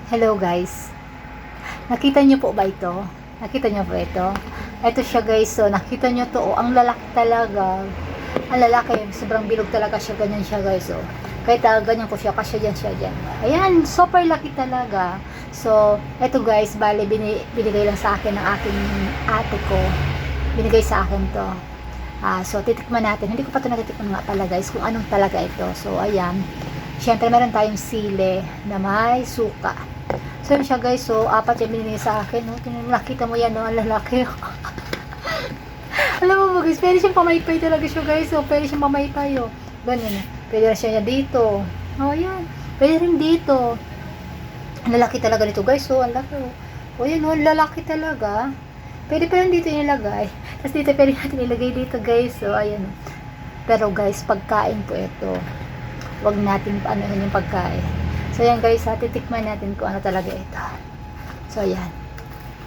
Hello guys. Nakita niyo po ba ito? Nakita niyo po ito? Ito siya guys. So nakita niyo to. Ang lalaki talaga. Ang lalaki. Sobrang bilog talaga siya. Ganyan siya guys. So, kahit ganyan po siya. Kasya dyan siya dyan. Ayan. Super laki talaga. So ito guys. Bale binigay lang sa akin ng aking ate ko. Binigay sa akin to. So titikman natin. Hindi ko pa ito natitikman nga pala guys. Kung anong talaga ito. So ayan. Siyempre meron tayong sili na may suka. So yun siya guys, so apat yung binigay sa akin, no? Nakita mo yan, no? Ang lalaki. Alam mo guys, pwede siyang pamaypay talaga siya guys, so pwede siyang pamaypay, oh. Ganyan, pwede rin siya dito. Oh, yan. Pwede rin dito. Ang lalaki talaga nito guys, so ang laki, oh. Oh, yan, oh, lalaki talaga. Pwede pa lang dito nilagay. Tapos dito pwede natin ilagay dito guys, so ayan. Pero guys, pagkain po ito. Huwag natin paanohin yung pagkain. So ayan guys, titikman natin kung ano talaga ito. So ayan.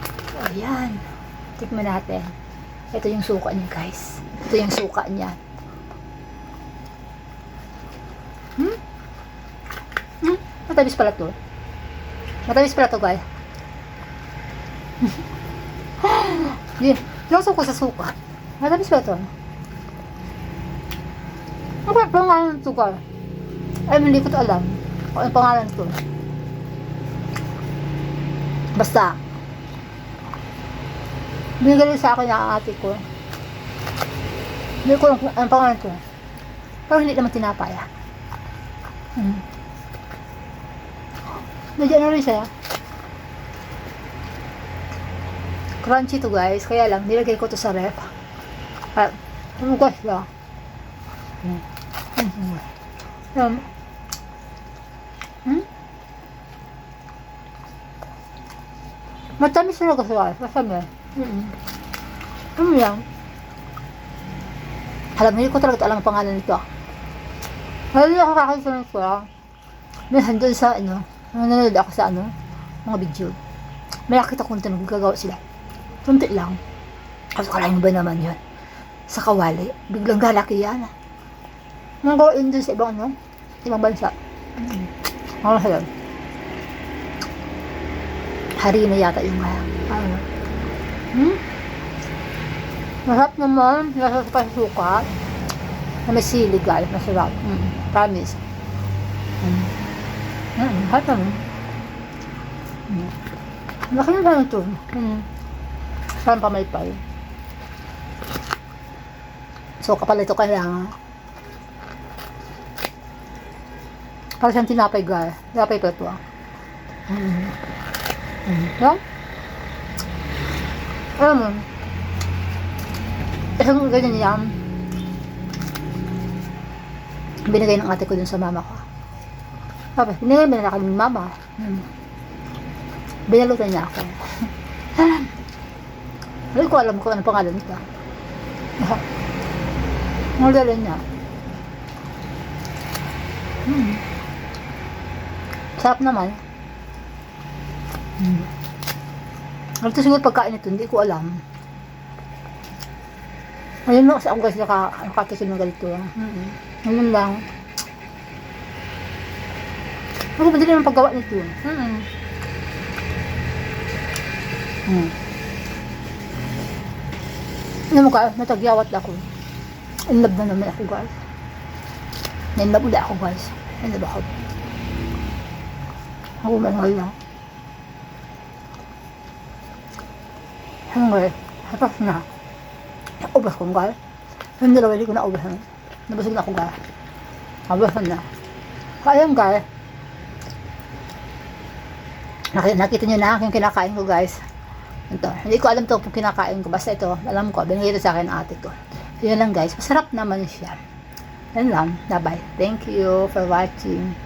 So ayan. Tikman natin. Ito yung suka niya guys. Ito yung suka niya. Matamis pala to. Matamis pala to guys. Yun. Lasa ko sa suka. Matamis pala to. Ano ba pangalan ito guys? Ay, hindi ko ito alam. Kung ang pangalan ko. Basta. Binigay sa akin ng ate ko. Hindi ko alam ang pangalan ko. Pero hindi naman tinapay. Nagyan na rin siya. Crunchy to guys. Kaya lang, nilagay ko to sa ref. Umugas siya. Matamis talaga siya. Masami. Ano yan? Alam, hindi ko talaga alam ang pangalan nito. Alam niyo, kakakasin ko lang. Minsan doon sa, nanonood ako sa, mga video. May nakita kong nagagawa sila. Kunti lang. Kasi kalahin ba naman yun? Sa kawali. Biglang lalaki yan. Mga gawain doon sa ibang bansa. Ano sila? Harina yata yung masarap naman. Nasa sa suka. Na may sili guys. Masarap. Promise. Masarap naman. Laki na lang ito. Saan pa may pay? So kapal ito kailangan. Para siyang tinapay guys. Tinapay pa ito. Yan. Alam mo. Isang ganyan yan. Binigay ng ate ko dun sa mama ko. Tapos, binigay na kami ng mama. Binalutan niya ako. Hindi ko alam kung anong pangalan nito. Nagdala niya. Sarap naman. Ito siguro pagkain ito, hindi ko alam. Ayun lang kasi ako guys nakatasin ng ganito. Ayun lang. Kasi madali naman paggawa nito. Alam mo ka, natagyawat ako. In love na naman ako guys. In love ulit ako guys. In love ako. Ako mangal lang. Hanggang, hatas na. Ubas ko guys. Yung dalawa hindi ko na ubasan. Nabasag na ako guys. Ubasan na. Kaya guys. Nakita nyo na aking kinakain ko guys. Ito. Hindi ko alam to kung kinakain ko. Basta ito. Alam ko. Binigay ito sa akin ng ate ko. So, yun lang guys. Masarap naman siya. Yan lang. Bye-bye. Thank you for watching.